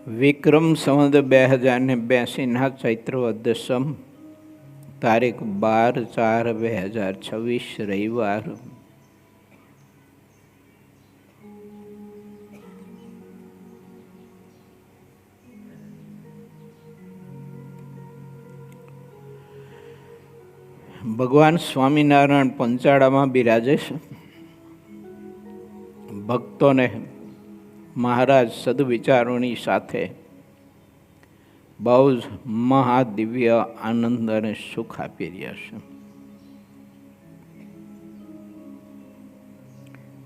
વિક્રમ સંવત 2082 ચૈત્ર દસમ તારીખ 12/4/2026 રવિવાર. ભગવાન સ્વામિનારાયણ પંચાળામાં બિરાજે છે. ભક્તોને મહારાજ સદવિચારોની સાથે બહુ જ મહાદિવ્ય આનંદ અને સુખ આપી રહ્યા છે.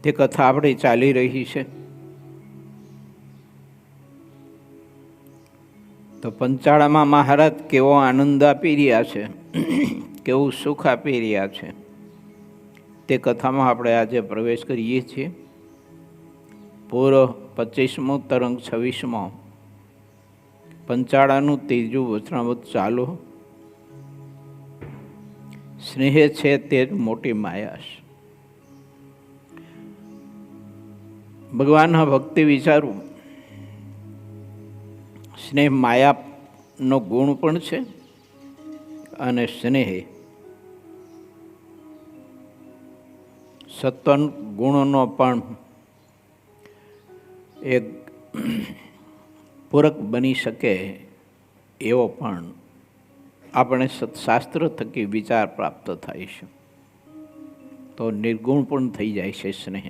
તે કથા આપણી ચાલી રહી છે. તો પંચાળામાં મહારાજ કેવો આનંદ આપી રહ્યા છે, કેવું સુખ આપી રહ્યા છે, તે કથામાં આપણે આજે પ્રવેશ કરીએ છીએ. પૂરો 25મો તરંગ 26મો પંચાળાનું ત્રીજું વચનામૃત ચાલુ. સ્નેહ છે તે જ મોટી માયા છે. ભગવાનના ભક્તિ વિચારું, સ્નેહ માયાનો ગુણ પણ છે અને સ્નેહ સત્વન ગુણનો પણ એક પૂરક બની શકે એવો પણ આપણે સત્શાસ્ત્ર થકી વિચાર પ્રાપ્ત થાય છે. તો નિર્ગુણ પણ થઈ જાય છે સ્નેહ.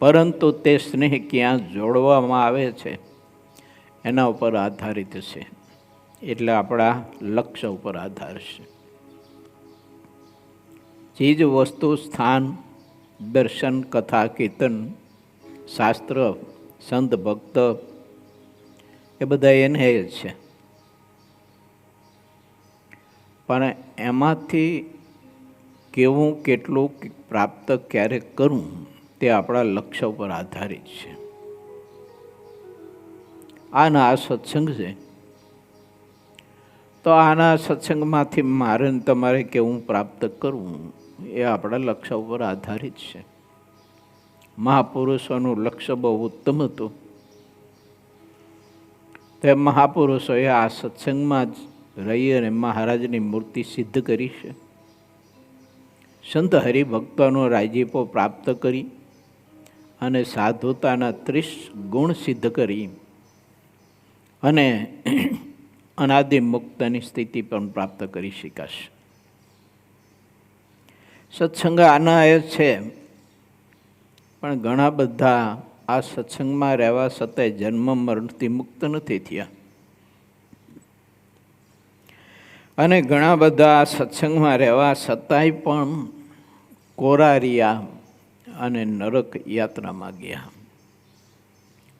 પરંતુ તે સ્નેહ ક્યાં જોડવામાં આવે છે એના ઉપર આધારિત છે, એટલે આપણા લક્ષ્ય ઉપર આધાર છે. ચીજ વસ્તુ સ્થાન દર્શન કથા કીર્તન શાસ્ત્ર સંત ભક્ત એ બધા એને જ છે, પણ એમાંથી કેવું કેટલું પ્રાપ્ત ક્યારે કરવું તે આપણા લક્ષ્ય ઉપર આધારિત છે. આના આ સત્સંગ છે, તો આના સત્સંગમાંથી મારે તમારે કેવું પ્રાપ્ત કરવું એ આપણા લક્ષ્ય ઉપર આધારિત છે. મહાપુરુષોનું લક્ષ્ય બહુ ઉત્તમ હતું. તે મહાપુરુષોએ આ સત્સંગમાં જ રહી અને મહારાજની મૂર્તિ સિદ્ધ કરી છે. સંત હરિભક્તોનો રાજીપો પ્રાપ્ત કરી અને સાધુતાના 30 ગુણ સિદ્ધ કરી અને અનાદિ મુક્તની સ્થિતિ પણ પ્રાપ્ત કરી શકાશે. સત્સંગ આના એ છે, પણ ઘણા બધા આ સત્સંગમાં રહેવા છતાંય જન્મ મરણથી મુક્ત નથી થયા, અને ઘણા બધા આ સત્સંગમાં રહેવા છતાંય પણ કોરા રહ્યા અને નરક યાત્રામાં ગયા.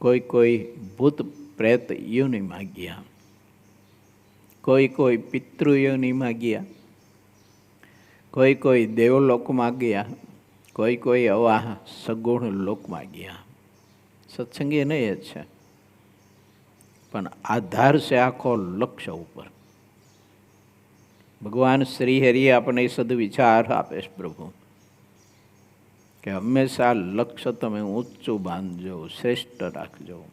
કોઈ ભૂત પ્રેત યોનિમાં ગયા, કોઈ પિતૃ યોનિમાં ગયા, કોઈ દેવલોકમાં ગયા, કોઈ અવા સગુણ લોકમાં ગયા. સત્સંગી એને એ છે, પણ આધાર છે આખો લક્ષ્ય ઉપર. ભગવાન શ્રી હરિએ આપણે સદવિચાર આપે છે પ્રભુ, કે હંમેશા લક્ષ્ય તમે ઊંચું બાંધજો, શ્રેષ્ઠ રાખજો.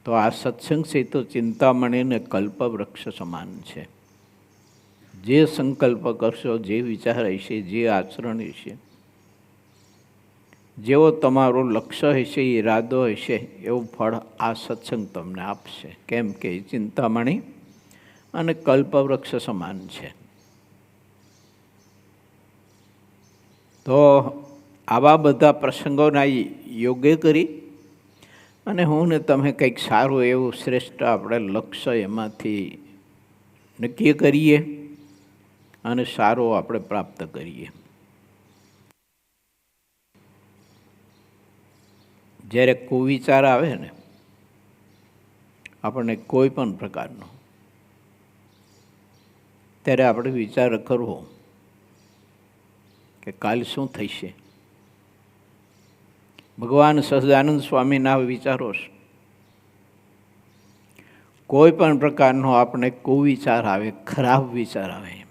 તો આ સત્સંગ છે તો ચિંતામણીને કલ્પવૃક્ષ સમાન છે. જે સંકલ્પ કરશો, જે વિચાર હશે, જે આચરણ હશે, જેવો તમારું લક્ષ્ય હશે, ઈરાદો હશે, એવું ફળ આ સત્સંગ તમને આપશે. કેમ કે ચિંતામણી અને કલ્પવૃક્ષ સમાન છે. તો આવા બધા પ્રસંગોના યોગ્ય કરી અને હું ને તમે કંઈક સારું એવું શ્રેષ્ઠ આપણે લક્ષ્ય એમાંથી નક્કી કરીએ અને સારો આપણે પ્રાપ્ત કરીએ. જ્યારે કુવિચાર આવે ને આપણને કોઈ પણ પ્રકારનો, ત્યારે આપણે વિચાર કરવો કે કાલ શું થશે. ભગવાન સહજાનંદ સ્વામીના વિચારો છે. કોઈ પણ પ્રકારનો આપણે કુવિચાર આવે, ખરાબ વિચાર આવે,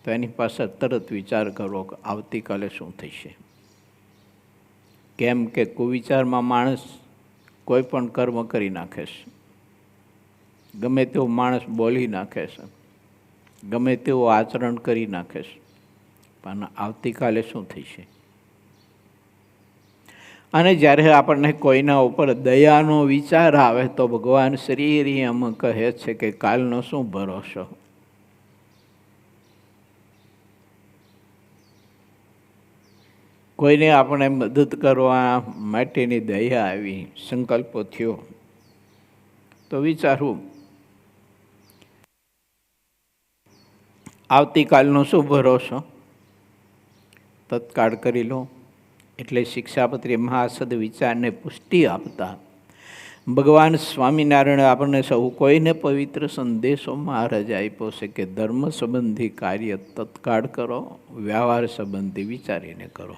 તો એની પાસે તરત વિચાર કરવો કે આવતીકાલે શું થશે, કેમ કે કુવિચારમાં માણસ કોઈ પણ કર્મ કરી નાખે છે, ગમે તેવો માણસ બોલી નાખે છે, ગમે તેવું આચરણ કરી નાખે છે, પણ આવતીકાલે શું થશે? અને જ્યારે આપણને કોઈના ઉપર દયાનો વિચાર આવે તો ભગવાન શ્રી એમ કહે છે કે કાલનો શું ભરોસો. કોઈને આપણે મદદ કરવા માટેની દયા આવી, સંકલ્પ થયો, તો વિચારવું આવતીકાલનો શું ભરોસો, તત્કાળ કરી લો. એટલે શિક્ષાપત્રી મહાસદ વિચારને પુષ્ટિ આપતા ભગવાન સ્વામિનારાયણ આપણને સૌ કોઈને પવિત્ર સંદેશો મહારાજ આપ્યો છે કે ધર્મ સંબંધી કાર્ય તત્કાળ કરો, વ્યવહાર સંબંધી વિચારીને કરો.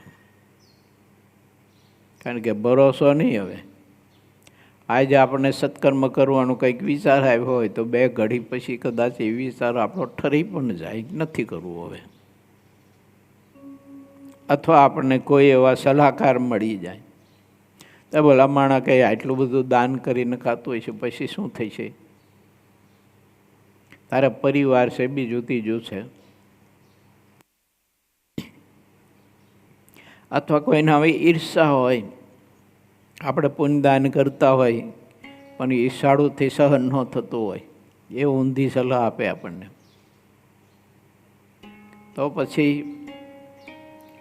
કારણ કે ભરોસો નહીં. હવે આજે આપણને સત્કર્મ કરવાનું કંઈક વિચાર આવ્યો હોય તો 2 ઘડી પછી કદાચ એ વિચાર આપણો ઠરી પણ જાય, નથી કરવું હવે. અથવા આપણને કોઈ એવા સલાહકાર મળી જાય તો ભલા માણા કંઈ આટલું બધું દાન કરીને ખાતું હોય છે, પછી શું થઈ છે? તારા પરિવાર છે, બીજું ત્રીજું છે, અથવા કોઈને હવે ઈર્ષા હોય, આપણે પુણ્યદાન કરતા હોય પણ ઈર્ષાળુથી સહન ન થતું હોય, એ ઊંધી સલાહ આપે આપણને, તો પછી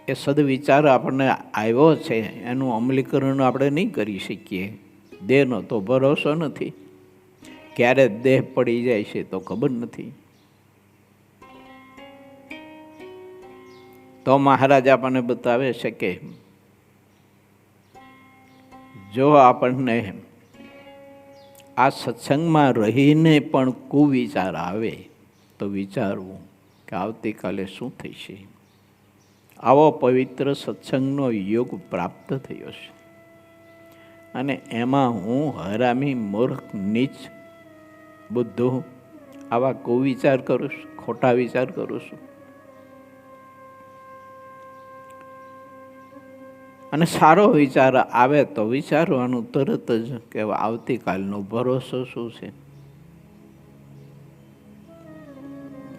એ સદવિચાર આપણને આવ્યો છે એનું અમલીકરણ આપણે નહીં કરી શકીએ. દેહનો તો ભરોસો નથી, ક્યારે દેહ પડી જાય છે તો ખબર નથી. તો મહારાજ આપણને બતાવે છે કે જો આપણને આ સત્સંગમાં રહીને પણ કુવિચાર આવે તો વિચારવું કે આવતીકાલે શું થશે. આવો પવિત્ર સત્સંગનો યોગ પ્રાપ્ત થયો છે અને એમાં હું હરામી, મૂર્ખ, નીચ, બુદ્ધુ આવા કુવિચાર કરું છું, ખોટા વિચાર કરું છું. અને સારો વિચાર આવે તો વિચારવાનું તરત જ કે આવતીકાલનો ભરોસો શું છે.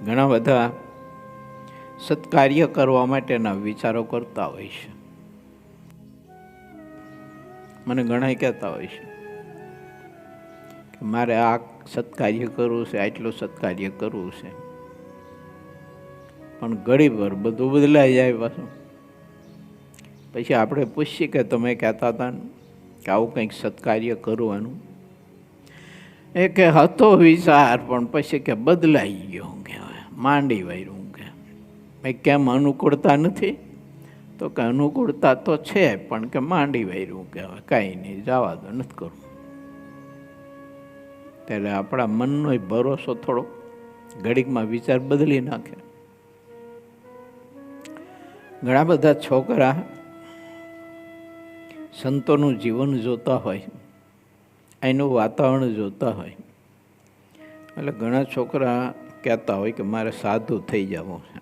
ઘણા બધા સત્કાર્ય કરવા માટેના વિચારો કરતા હોય છે. મને ઘણા કહેતા હોય છે કે મારે આ સત્કાર્ય કરવું છે, આટલું સત્કાર્ય કરવું છે, પણ ઘડીભર બધું બદલાઈ જાય પાછું. પછી આપણે પૂછીએ કે તમે કહેતા હતા કે આવું કંઈક સત્કાર્ય કરવાનું, એ કે હતો વિચાર પણ પછી કે બદલાઈ ગયો, કહેવાય માંડી વાયરું. કે કેમ અનુકૂળતા નથી? તો કે અનુકૂળતા તો છે પણ કે માંડી વાયરું, કહેવાય કાંઈ નહીં, જવા દો, નથી કરવું. ત્યારે આપણા મનનો ભરોસો થોડો ઘડીકમાં વિચાર બદલી નાખે. ઘણા બધા છોકરા સંતોનું જીવન જોતા હોય, એનું વાતાવરણ જોતા હોય, એટલે ઘણા છોકરા કહેતા હોય કે મારે સાધુ થઈ જવું છે.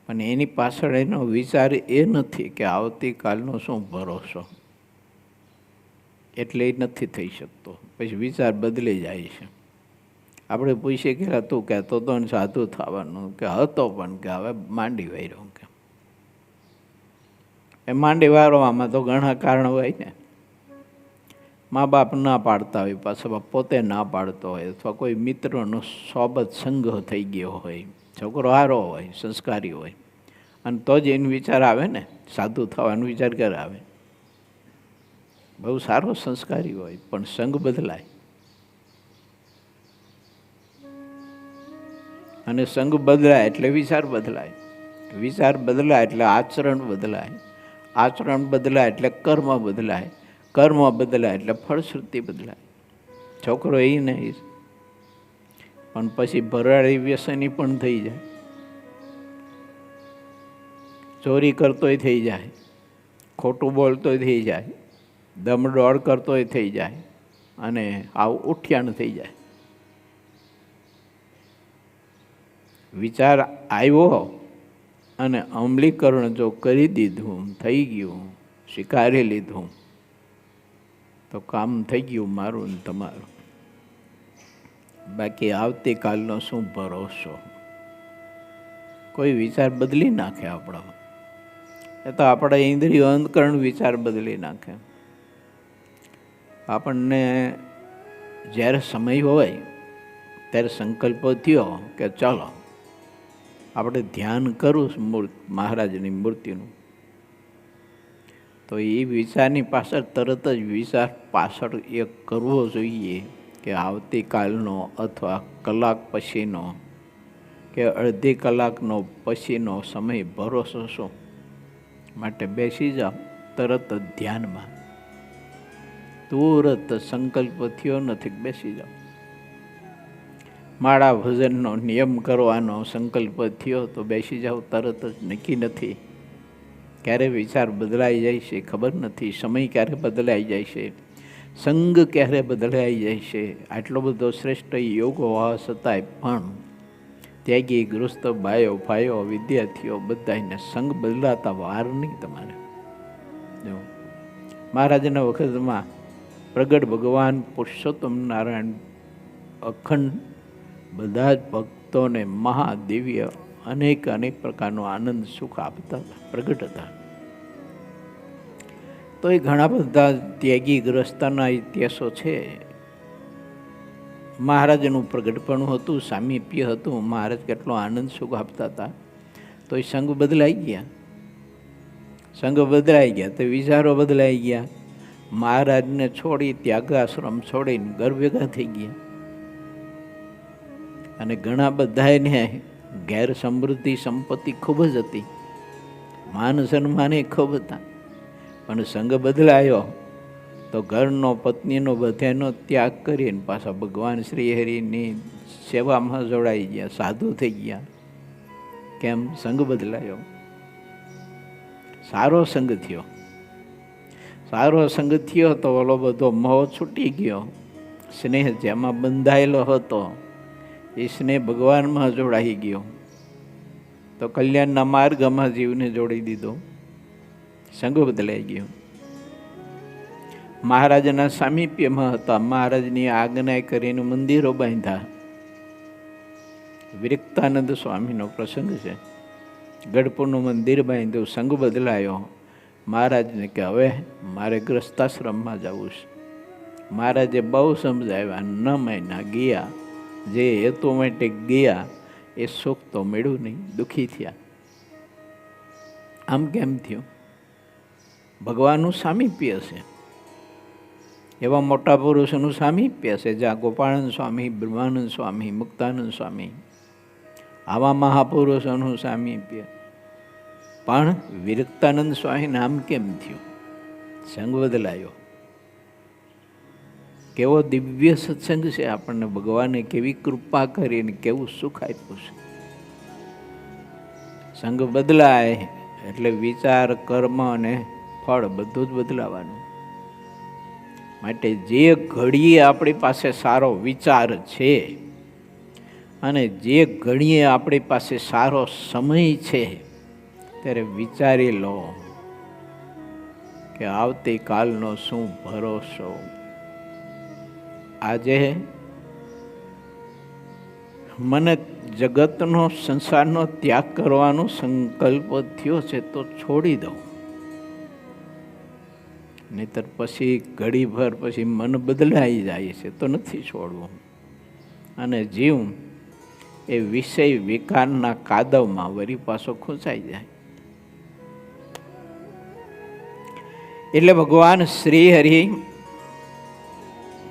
અને એની પાછળ એનો વિચાર એ નથી કે આવતીકાલનો શું ભરોસો, એટલે એ નથી થઈ શકતો. પછી વિચાર બદલી જાય છે. આપણે પૂછીએ કે તું કહેતો હતો ને સાધુ થવાનું, કે હતો પણ કે હવે માંડી વાયરો. કે એ માંડી વારવામાં તો ઘણા કારણ હોય ને. મા બાપ ના પાડતા હોય, પાછા પોતે ના પાડતો હોય, અથવા કોઈ મિત્રનો સોબત સંગ થઈ ગયો હોય, છોકરો હારો હોય, સંસ્કારી હોય, અને તો જ એનો વિચાર આવે ને. સાધુ થવાનો વિચાર ક્યારે આવે? બહુ સારો સંસ્કારી હોય પણ સંગ બદલાય, અને સંગ બદલાય એટલે વિચાર બદલાય, વિચાર બદલાય એટલે આચરણ બદલાય, આચરણ બદલાય એટલે કર્મ બદલાય, કર્મ બદલાય એટલે ફળશ્રુતિ બદલાય. છોકરો એ નહીં, પણ પછી ભરાડી વ્યસની પણ થઈ જાય, ચોરી કરતોય થઈ જાય, ખોટું બોલતોય થઈ જાય, દમડોળ કરતોય થઈ જાય, અને આવું ઉઠ્યાણ થઈ જાય. વિચાર આવ્યો અને અમલીકરણ જો કરી દીધું, થઈ ગયું, સ્વીકારી લીધું, તો કામ થઈ ગયું મારું ને તમારું. બાકી આવતીકાલનો શું ભરોસો? કોઈ વિચાર બદલી નાખે આપણો. એ તો આપણા ઇન્દ્રિયો અંતકરણ વિચાર બદલી નાખે. આપણને જ્યારે સમય હોય ત્યારે સંકલ્પ થયો કે ચાલો આપણે ધ્યાન કરું મહારાજની મૂર્તિનું, તો એ વિચારની પાછળ તરત જ વિચાર પાછળ એક કરવો જોઈએ કે આવતીકાલનો અથવા કલાક પછીનો કે અડધી કલાકનો પછીનો સમય ભરોસો શું? માટે બેસી જાઓ તરત જ ધ્યાનમાં. તુરત સંકલ્પ થયો નથી, બેસી જાઓ. માળા ભજનનો નિયમ કરવાનો સંકલ્પ થયો તો બેસી જાઓ તરત જ. નક્કી નથી ક્યારે વિચાર બદલાઈ જાય છે, ખબર નથી. સમય ક્યારે બદલાઈ જાય છે, સંગ ક્યારે બદલાઈ જાય છે. આટલો બધો શ્રેષ્ઠ યોગ હોવા છતાંય પણ ત્યાગી ગૃહસ્થ ભાઈઓ ભાઈઓ વિદ્યાર્થીઓ બધાને સંગ બદલાતા વાર નહીં તમારે. જો મહારાજના વખતમાં પ્રગટ ભગવાન પુરુષોત્તમ નારાયણ અખંડ બધા જ ભક્તોને મહાદિવ્ય અનેક પ્રકારનો આનંદ સુખ આપતા હતા, પ્રગટ હતા. તો એ ઘણા બધા ત્યાગી ગ્રસ્તના ઇતિહાસો છે. મહારાજનું પ્રગટપણું હતું, સામીપ્ય હતું, મહારાજ કેટલો આનંદ સુખ આપતા હતા. તો એ સંઘ બદલાઈ ગયા, સંઘ બદલાઈ ગયા તો વિચારો બદલાઈ ગયા. મહારાજને છોડી ત્યાગાશ્રમ છોડીને ઘર ભેગા થઈ ગયા. અને ઘણા બધાને ઘેર સમૃદ્ધિ સંપત્તિ ખૂબ જ હતી, માન સન્માને ખૂબ હતા. પણ સંઘ બદલાયો તો ઘરનો પત્નીનો બધાનો ત્યાગ કરીને પાછા ભગવાન શ્રી હરિની સેવામાં જોડાઈ ગયા, સાધુ થઈ ગયા. કેમ? સંઘ બદલાયો. સારો સંઘ થયો, સારો સંઘ થયો તો ઓલો બધો મોહ છૂટી ગયો. સ્નેહ જેમાં બંધાયેલો હતો એ સ્નેહ ભગવાનમાં જોડાઈ ગયો. તો કલ્યાણના માર્ગમાં જીવને જોડી દીધો, સંઘ બદલાઈ ગયો. મહારાજના સામીપ્યમાં હતા, મહારાજની આજ્ઞા કરીને મંદિરો બાંધ્યા. વિરક્તાનંદ સ્વામીનો પ્રસંગ છે. ગઢપુરનું મંદિર બાંધ્યું, સંઘ બદલાયો. મહારાજને કે હવે મારે ગ્રસ્તાશ્રમમાં જવું છે. મહારાજે બહુ સમજાવ્યા, ન મહિના ગયા. જે હેતુ માટે ગયા એ સુખ તો મળ્યું નહીં, દુઃખી થયા. આમ કેમ થયું? ભગવાનનું સામીપ્ય છે, એવા મોટા પુરુષોનું સામીપ્ય છે. જ્યાં ગોપાળાનંદ સ્વામી, બ્રહ્માનંદ સ્વામી, મુક્તાનંદ સ્વામી, આવા મહાપુરુષોનું સામીપ્ય. પણ વિરક્તાનંદ સ્વામી નામ કેમ થયું? સંગ બદલાયો. કેવો દિવ્ય સત્સંગ છે! આપણને ભગવાને કેવી કૃપા કરીને કેવું સુખ આપ્યું છે. સંગ બદલાય એટલે વિચાર, કર્મ અને ફળ બધું જ બદલાવાનું. માટે જે ઘડીએ આપણી પાસે સારો વિચાર છે અને જે ઘડીએ આપણી પાસે સારો સમય છે ત્યારે વિચારી લો કે આવતીકાલનો શું ભરોસો. આજે મને જગતનો, સંસારનો ત્યાગ કરવાનો સંકલ્પ થયો છે તો છોડી દઉં, નહીતર પછી ઘડીભર પછી મન બદલાઈ જાય છે તો નથી છોડવું. અને જીવ એ વિષય વિકારના કાદવમાં વળી પાછો ખૂંચાઈ જાય. એટલે ભગવાન શ્રી હરિ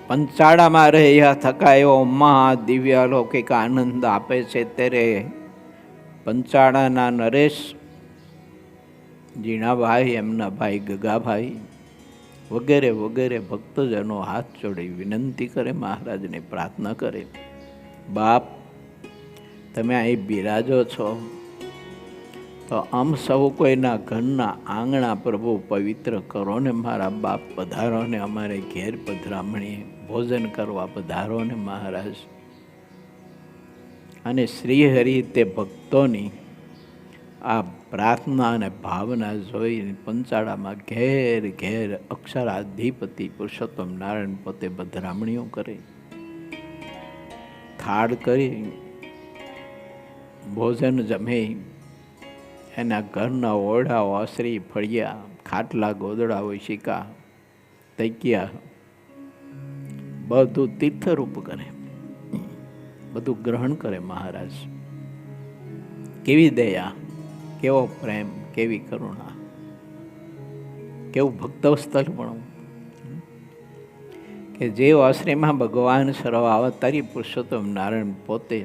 પંચાળામાં રહ્યા થકા એવો મહાદિવ્ય અલૌકિક આનંદ આપે છે. ત્યારે પંચાળાના નરેશ જીણાભાઈ, એમના ભાઈ ગગાભાઈ વગેરે વગેરે ભક્તજનો હાથ જોડી વિનંતી કરે, મહારાજને પ્રાર્થના કરે, બાપ તમે અહીં બિરાજો છો તો આમ સૌ કોઈના ઘરના આંગણા પ્રભુ પવિત્ર કરો ને મારા બાપ. પધારો ને અમારે ઘેર પધરામણી ભોજન કરવા પધારો ને મહારાજ. અને શ્રી હરિ તે ભક્તોની આ પ્રાર્થના અને ભાવના જોઈને પંચાળામાં ઘેર ઘેર અક્ષરાધિપતિ પુરુષોત્તમ નારાયણ પોતે પધરામણીઓ કરે, થાળ કરી ભોજન જમે, એના ઘરના ઓરડા ઓસરી ફળિયા ખાટલા ગોદડા ઓશિકા તૈકિયા બધું તીર્થરૂપ કરે, બધું ગ્રહણ કરે મહારાજ. કેવી દયા, કેવો પ્રેમ, કેવી કરુણા, કેવું ભક્તવસ્થલ પણ કે જે આશ્રયમાં ભગવાન સર્વાવતારી પુરુષોત્તમ નારાયણ પોતે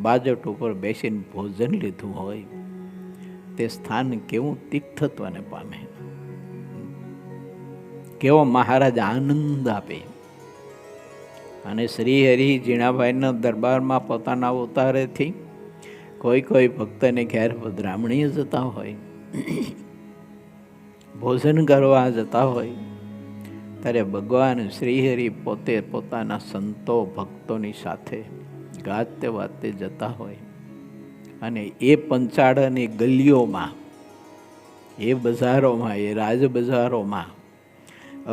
બાજટ ઉપર બેસીને ભોજન લીધું હોય તે સ્થાન કેવું તીર્થત્વને પામે, કેવો મહારાજ આનંદ આપે. અને શ્રી હરિ જીણાભાઈના દરબારમાં પોતાના અવતારેથી કોઈ ભક્તને ઘેર પધરામણીએ જતા હોય, ભોજન કરવા જતા હોય, ત્યારે ભગવાન શ્રીહરિ પોતે પોતાના સંતો ભક્તોની સાથે ગાતે વાતે જતા હોય અને એ પંચાળની ગલીઓમાં, એ બજારોમાં, એ રાજ બજારોમાં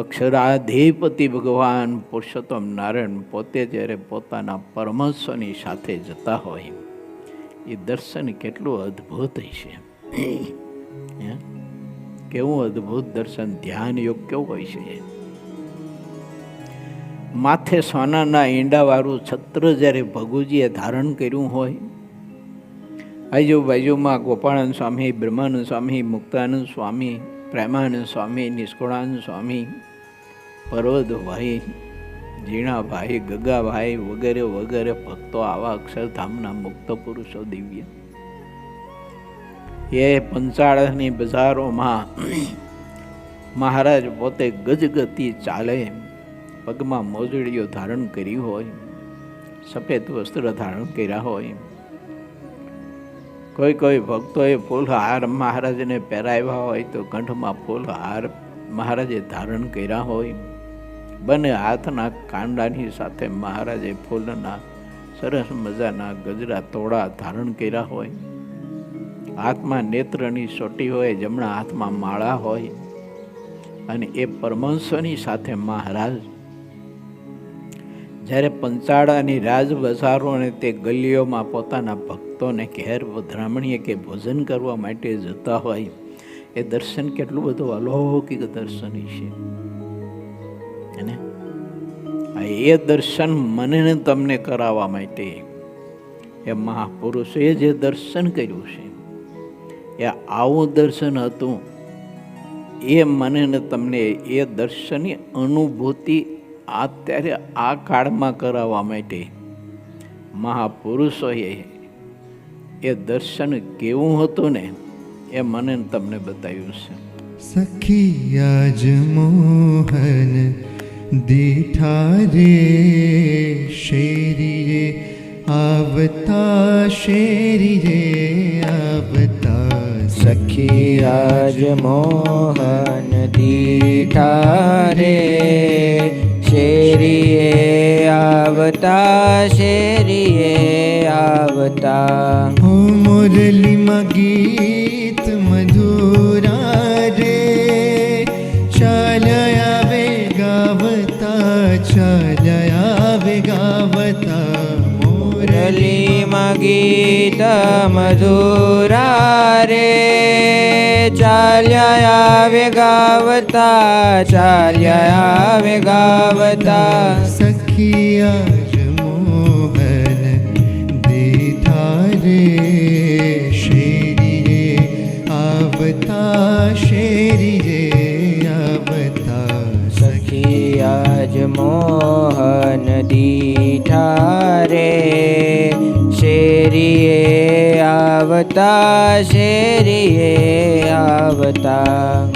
અક્ષરાધિપતિ ભગવાન પુરુષોત્તમ નારાયણ પોતે જ્યારે પોતાના પરમહંસોની સાથે જતા હોય, એ દર્શન કેટલું અદ્ભુત હશે. કેવું અદ્ભુત દર્શન, ધ્યાન યોગ કેવું હોય છે. માથે સોનાના ઈંડાવાળું છત્ર જ્યારે ભગુજીએ ધારણ કર્યું હોય, આજુબાજુમાં ગોપાળાનંદ સ્વામી, બ્રહ્માનંદ સ્વામી, મુક્તાનંદ સ્વામી, પ્રેમાનંદ સ્વામી, નિષ્કુળાનંદ સ્વામી, પર્વતભાઈ, જીણાભાઈ, ગગાભાઈ વગેરે વગેરે ભક્તો આવા અક્ષરધામના મુક્ત પુરુષો દિવ્ય એ પંચાળની બજારોમાં મહારાજ પોતે ગજગતિ ચાલે, પગમાં મોજડીઓ ધારણ કરી હોય, સફેદ વસ્ત્ર ધારણ કર્યા હોય, કોઈ ભક્તોએ ફૂલહાર મહારાજને પહેરાવ્યા હોય તો કંઠમાં ફૂલહાર મહારાજે ધારણ કર્યા હોય, બંને હાથના કાંડાની સાથે મહારાજે ફૂલના સરસ મજાના ગજરા તોડા ધારણ કર્યા હોય, હાથમાં નેત્રની સોટી હોય, જમણા હાથમાં માળા હોય, અને એ પરમહંસોની સાથે મહારાજ જ્યારે પંચાળાની રાજ બજારો અને તે ગલીઓમાં પોતાના ભક્તોને ઘેર પધરામણીએ કે ભોજન કરવા માટે જતા હોય, એ દર્શન કેટલું બધું અલૌકિક દર્શન છે. અને એ દર્શન મને ને તમને કરાવવા માટે એ મહાપુરુષે જે દર્શન કર્યું છે, એ આવું દર્શન હતું. એ મને ને તમને એ દર્શનની અનુભૂતિ અત્યારે આ કાળમાં કરાવવા માટે મહાપુરુષોએ એ દર્શન કેવું હતું ને એ મને તમને બતાવ્યું છે. સખી આજ મોહન દીઠા રે શેરી રે આવતા, શેરી રે આવતા. સખી આજ મોહન દીઠા રે શેરીએ આવતા, શેરીએ આવતા. હો મુરલીમાં ગીત મધુરા રે ચાલ્યા આવે ગાવતા, ચાલ્યા આવે ગાવતા. મુરલીમાં ગીત મધુરા રે ચાલ્યા આવે ગાવતા, ચાલ્યા આવે ગાવતા. સખી આજ મોહન દીઠા રે શેરી રે આવતા, શેરી રે આવતા. સખી આજ મોહન દીઠા રે શેરીએ આવતા, શેરીએ આવતા.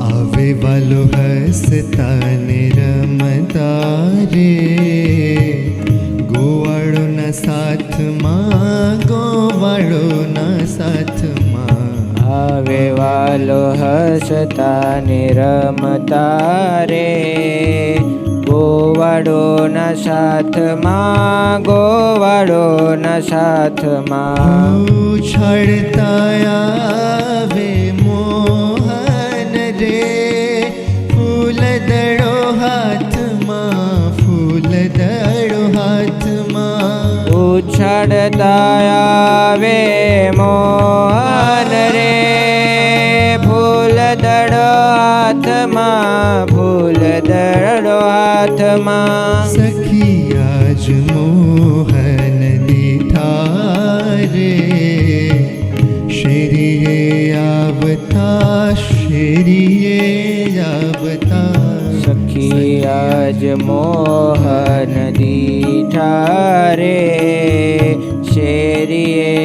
આવે વાલો હસતા ને રમતા રે ગોવાળોના સાથમાં, ગોવાળોના સાથમાં. આવે વાલો હસતા ને રમતા રે ગોવાળોના સાથમાં, ગોવાળોના સાથમાં. ઉછળતા આવે મોહન રે, ફૂલ દડો હાથમાં, ફૂલ દડો હાથમાં. ઉછળતા આવે મોહન રે, ફૂલ દડો હાથમાં, ફૂલ દડો હાથમાં. સખી આજ મોહન દીઠા રે, શેરીએ આવતા, શેરીએ આવતા. સખી આજ મોહન દીઠા રે, શેરીએ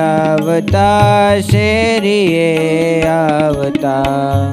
આવતા, શેરીએ આવતા.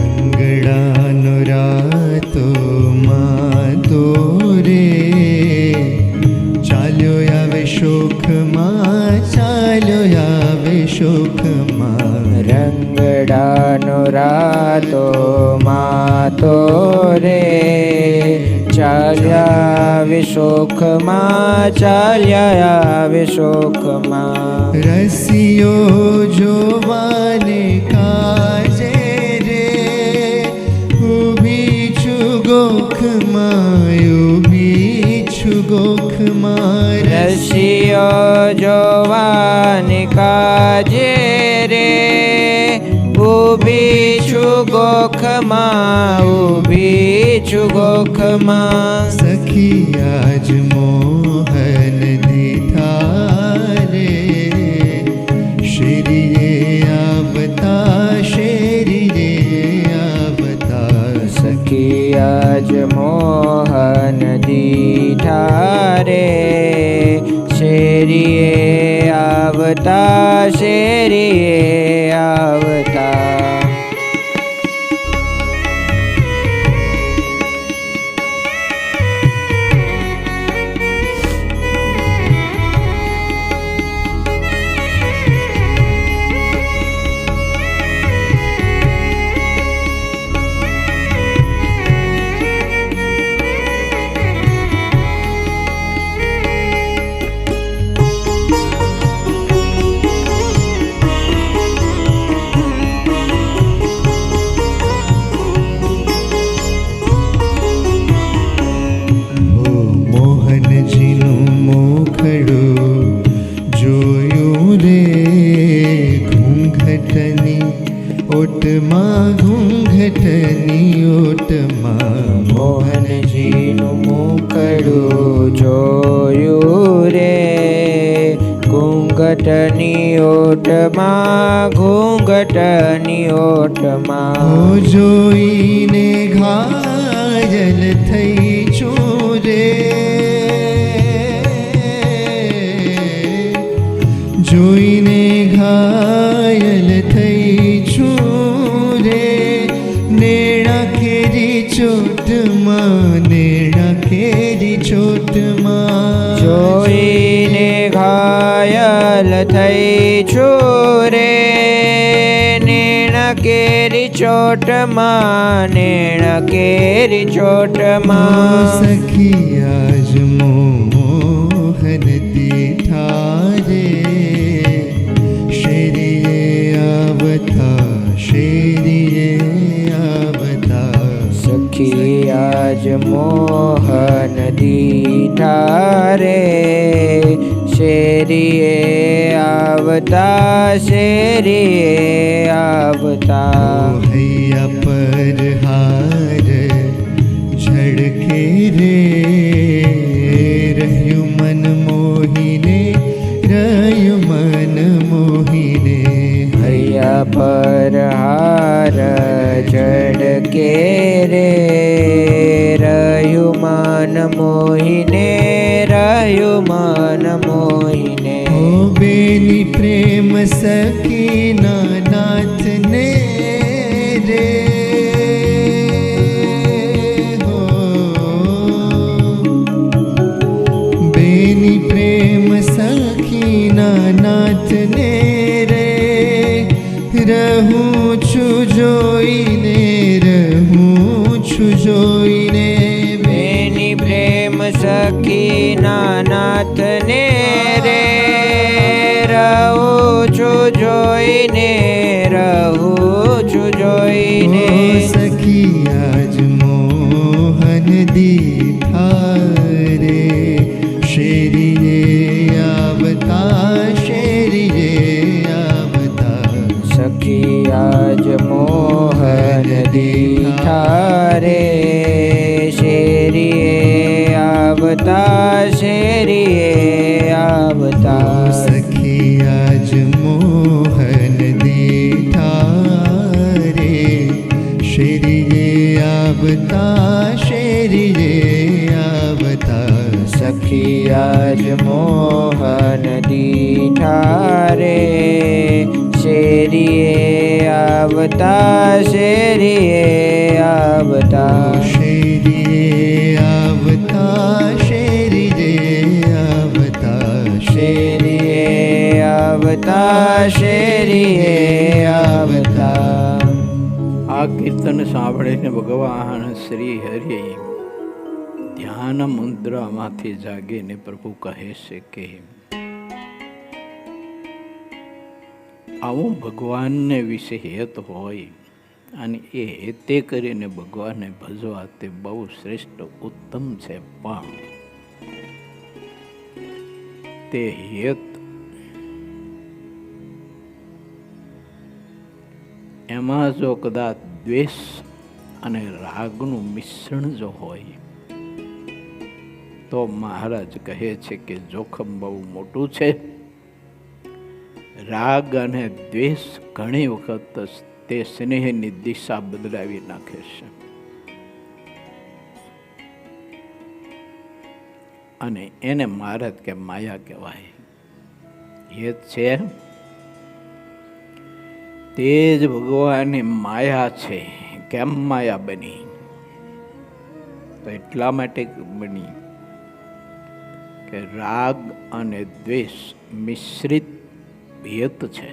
રંગડાનો રાતો માતો રે, ચાલ્યો આવે શોખમાં, ચાલ્યો આવે શોખમાં. રંગડાનો રાતો માતો રે, ચાલ્યા વિશોખમાં, ચાલ્યા આવે શોખમાં. રસિયો જોવાને કાજે રે, ઊભી છું ગોખમાં, ઊભી છું ગોખમાં. રસિયો જોવાની કાજે રે, ઊભી છું ગોખમાં, ઊભી છું ગોખમાં. સખી આજ મોહન દીઠા રે, શેરીએ આવતા, શેરીએ આવતા. સખી આજ મોહન દીઠા રે, શેરીએ આવતા, શેરીએ આવતા. મોહનજીનું મોખડું જોયું રે, ઘૂંઘટની ઓટમાં, ઘૂંઘટની ઓટમાં. મોહનજીનું મુખડું જોયું રે, ઘૂંઘટની ઓટમાં, ઘૂંઘટની ઓટમાં. ઓ જોઈને ઘાયલ થઈ છું રે, જોઈને ઘાયલ થઈ છું રે. નેણા કેરી ચોટમાં, નેણા કેરી ચોટમાં. જોઈને ઘાયલ થઈ છું રે, નેણ કેરી ચોટમાં, નેણ કેરી ચોટમાં. સખી આજ મોહન દીઠા રે, શેરીએ આવતા, શેરીએ આવતા. સખી આજ મોહન દીઠા રે, શેરીએ આવતા, શેરીએ આવતા. હૈયા પર હાર ઝડકે રે, રહ્યું મન મોહીને, રહ્યું મન મોહીને. હૈયા પર હાર ઝડકે રે, રહ્યું મોહીને રહ્યું મન મોહીને ઓ બેની પ્રેમ સખીના નાથને રે હો બેની પ્રેમ સખીના નાથને રે રહું છું જોઈને રહું છું જોઈને બેની પ્રેમ સખીના નાથને રે રહું છું જોઈને રહું છું જોઈને ઓ સખી આજ મોહન દીઠા રે શેરીએ આવતા શેરીએ આવતા સખી આજ મોહન દીઠા રે શેરીએ આવતા શેરીએ આવતા સખી આજ મોહન દીઠા રે શેરીએ આવતા શેરીએ આવતા સખી આજ મોહન દીઠા રે શેરીએ આવતા શેરીએ આવતા શેરીએ આવતા શેરીએ આવતા શેરીએ આવતા શેરીએ આવતા આ કીર્તન સાંભળીને ભગવાન શ્રી હરિ ધ્યાન મુદ્રામાંથી જાગીને પ્રભુ કહે છે કે આવું ભગવાનને વિશે હેત હોય અને એ હેતે કરીને ભગવાનને ભજવા તે બહુ શ્રેષ્ઠ ઉત્તમ છે, પણ તે હેત એમાં જો કદાચ દ્વેષ અને રાગનું મિશ્રણ જો હોય તો મહારાજ કહે છે કે જોખમ બહુ મોટું છે. રાગ અને દ્વેષ ઘણી વખત તે સ્નેહની દિશા બદલાવી નાખે છે અને એને મહારાજ કે માયા કહેવાય. એ છે તે જ ભગવાનની માયા છે. કેમ માયા બની? તો એટલા માટે બની કે રાગ અને દ્વેષ મિશ્રિત ભેત છે.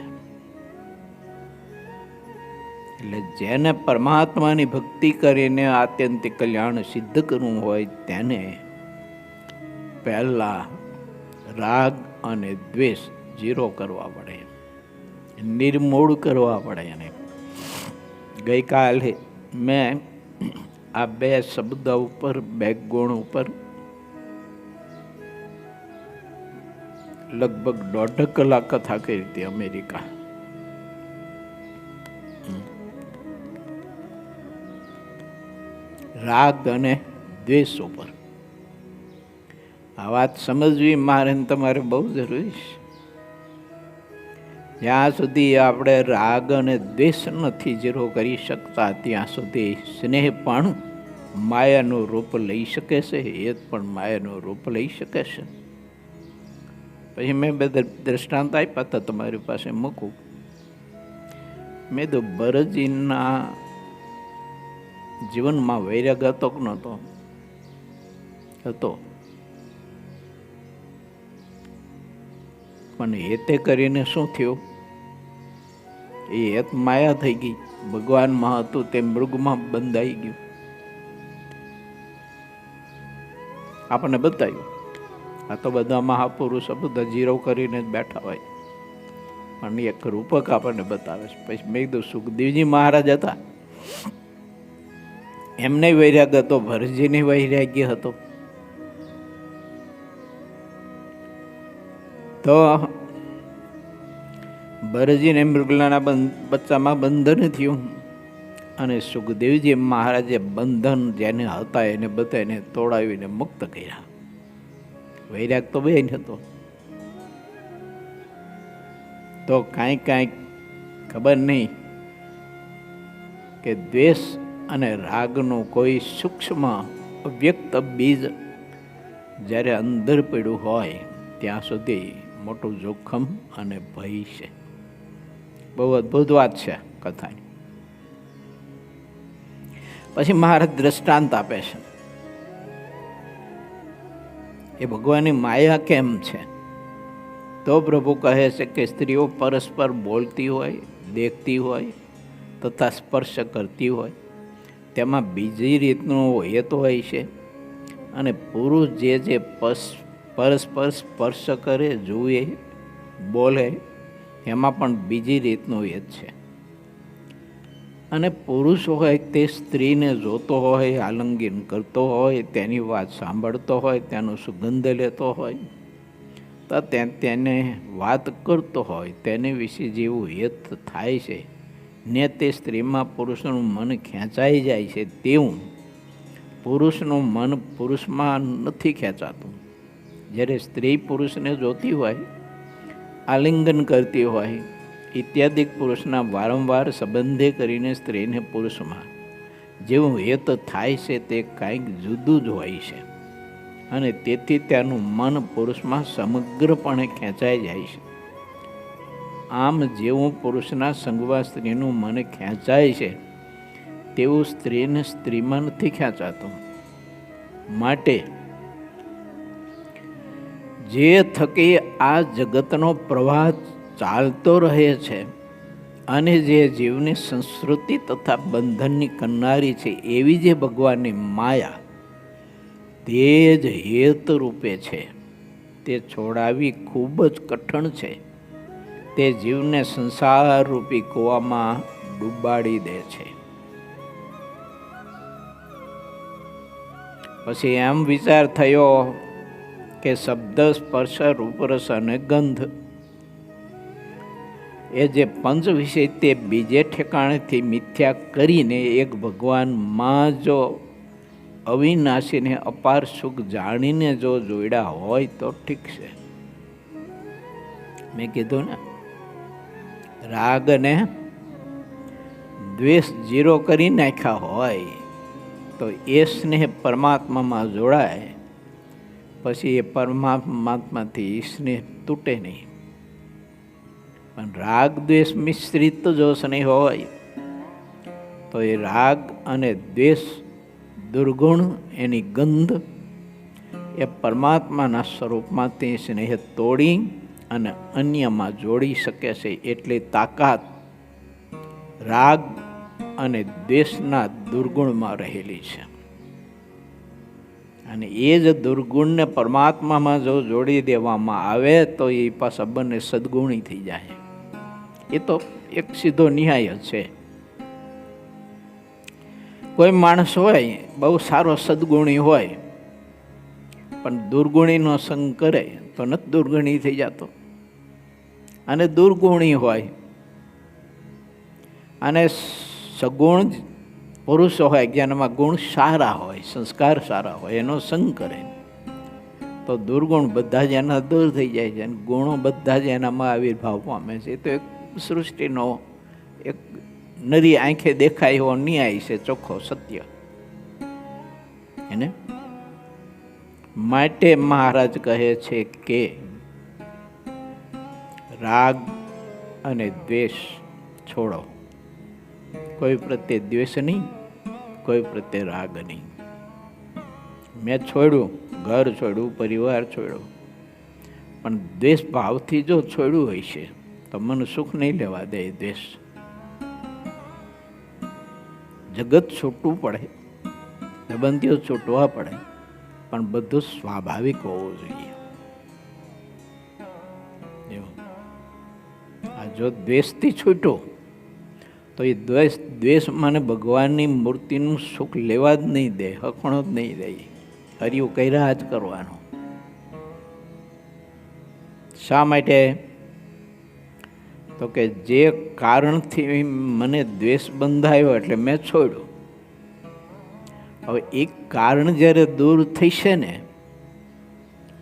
એટલે જેને પરમાત્માની ભક્તિ કરીને આત્યંતિક કલ્યાણ સિદ્ધ કરવું હોય તેને પહેલા રાગ અને દ્વેષ ઝીરો કરવા પડે, નિર્મૂળ કરવા પડે. એને ગઈકાલે મેં આ બે શબ્દ ઉપર, બે ગુણ ઉપર લગભગ 1.5 કલાક કથા કરી હતી. અમેરિકા રાગ અને દ્વેષ ઉપર આ વાત સમજવી મારે તમારે બહુ જરૂરી છે. જ્યાં સુધી આપણે રાગ અને દ્વેષ નથી ઝીરો કરી શકતા ત્યાં સુધી સ્નેહ પણ માયાનું રૂપ લઈ શકે છે, હેત પણ માયાનું રૂપ લઈ શકે છે. પછી મેં બધા દ્રષ્ટાંત આપ્યા હતા, તમારી પાસે મૂકું. મેં તો ભરતજીના જીવનમાં વૈરાગ હતો કે નહોતો? હતો. પણ હેતે કરીને શું થયું? એ હેત માયા થઈ ગઈ. ભગવાનમાં હતું તે મૃગમાં બંધાઈ ગયું. આપણને બતાવ્યું. આ તો બધા મહાપુરુષો બધા ઝીરો કરીને જ બેઠા હોય, પણ એક રૂપક આપણને બતાવે છે. પછી મેં કીધું સુખદેવજી મહારાજ હતા, એમને વૈરાગ હતો, ભરતજીને વૈરાગ્ય હતો. તો ભરતજીને મૃગલાના બચ્ચામાં બંધન થયું અને સુખદેવજી મહારાજે બંધન જેને હતા એને બધાને તોડાવીને મુક્ત કર્યા. વૈરાગ તો બે હતો. તો કાંઈક ખબર નહીં કે દ્વેષ અને રાગનું કોઈ સૂક્ષ્મ વ્યક્ત બીજ જ્યારે અંદર પડ્યું હોય ત્યાં સુધી મોટું જોખમ અને ભય છે. બહુ અદ્ભુત વાત છે કથાની. પછી મહારાજ દ્રષ્ટાંત આપે છે. એ ભગવાનની માયા કેમ છે? તો પ્રભુ કહે છે કે સ્ત્રીઓ પરસ્પર બોલતી હોય, દેખતી હોય તથા સ્પર્શ કરતી હોય, તેમાં બીજી રીતનો હેતુ હોય છે. અને પુરુષ જે પરસ્પર સ્પર્શ કરે, જુએ, બોલે, એમાં પણ બીજી રીતનો હેત છે. અને પુરુષ હોય તે સ્ત્રીને જોતો હોય, આલિંગન કરતો હોય, તેની વાત સાંભળતો હોય, તેનો સુગંધ લેતો હોય, તો તેને વાત કરતો હોય, તેને વિશે જેવું હેત થાય છે ને તે સ્ત્રીમાં પુરુષનું મન ખેંચાઈ જાય છે, તેવું પુરુષનું મન પુરુષમાં નથી ખેંચાતું. જ્યારે સ્ત્રી પુરુષને જોતી હોય, આલિંગન કરતી હોય ઇત્યાદિ પુરુષના વારંવાર સંબંધે કરીને સ્ત્રીને પુરુષમાં જેવું હેત થાય છે તે કાંઈક જુદું જ હોય છે. અને તેથી તેનું મન પુરુષમાં સમગ્રપણે ખેંચાઈ જાય છે. આમ જેવું પુરુષના સંગમાં સ્ત્રીનું મન ખેંચાય છે તેવું સ્ત્રીને સ્ત્રીમાં નથી ખેંચાતું. માટે જે થકી આ જગતનો પ્રવાહ ચાલતો રહે છે અને જે જીવની સંસ્કૃતિ તથા બંધનની કરનારી છે, એવી જે ભગવાનની માયા તે જ હેત રૂપે છે, તે છોડાવી ખૂબ જ કઠણ છે. તે જીવને સંસાર રૂપી કૂવામાં ડૂબાડી દે છે. પછી એમ વિચાર થયો કે શબ્દ, સ્પર્શ, રૂપરસ અને ગંધ એ જે પંચ વિષય તે બીજે ઠેકાણેથી મિથ્યા કરીને એક ભગવાનમાં જો અવિનાશીને અપાર સુખ જાણીને જો જોડ્યા હોય તો ઠીક છે. મેં કીધું ને, રાગ અને દ્વેષ જીરો કરી નાખ્યા હોય તો એ સ્નેહ પરમાત્મામાં જોડાય, પછી એ પરમાત્મામાંથી સ્નેહ તૂટે નહીં. પણ રાગ દ્વેષ મિશ્રિત જો સ્નેહ હોય તો એ રાગ અને દ્વેષ દુર્ગુણ, એની ગંધ એ પરમાત્માના સ્વરૂપમાં તે સ્નેહ તોડી અને અન્યમાં જોડી શકે છે. એટલી તાકાત રાગ અને દ્વેષના દુર્ગુણમાં રહેલી છે. અને એ જ દુર્ગુણને પરમાત્મામાં જો જોડી દેવામાં આવે તો એ પાછા બંને સદગુણી થઈ જાય. એ તો એક સીધો ન્યાય છે. કોઈ માણસ હોય બહુ સારો સદગુણી હોય પણ દુર્ગુણીનો સંગ કરે તો નથી દુર્ગુણી થઈ જતો. અને દુર્ગુણી હોય અને સગુણ પુરુષ હોય, જેનામાં ગુણ સારા હોય, સંસ્કાર સારા હોય, એનો સંગ કરે તો દુર્ગુણ બધા જ એના દૂર થઈ જાય છે અને ગુણો બધા જ એનામાં આવિર્ભાવ પામે છે. એ તો એક સૃષ્ટિનો એક નરી આંખે દેખાય એવો ન્યાય છે, ચોખ્ખો સત્ય. એને માટે મહારાજ કહે છે કે રાગ અને દ્વેષ છોડો. કોઈ પ્રત્યે દ્વેષ નહીં, કોઈ પ્રત્યે રાગ નહીં. મેં છોડ્યું, ઘર છોડ્યું, પરિવાર છોડ્યો, પણ દ્વેષ ભાવથી જો છોડ્યું હોય છે તો મને સુખ નહીં લેવા દે. દ્વેષ જગત છૂટવું પડે, સંબંધીઓ છૂટવા પડે, પણ બધું સ્વાભાવિક હોવું જોઈએ. આ જો દ્વેષથી છૂટો તો એ દ્વેષ મને ભગવાનની મૂર્તિનું સુખ લેવા જ નહીં દે, હખણો જ નહીં દે. હરિયું કર્યા જ કરવાનું. શા માટે? તો કે જે કારણથી મને દ્વેષ બંધાયો એટલે મેં છોડ્યું. હવે એક કારણ જ્યારે દૂર થશે ને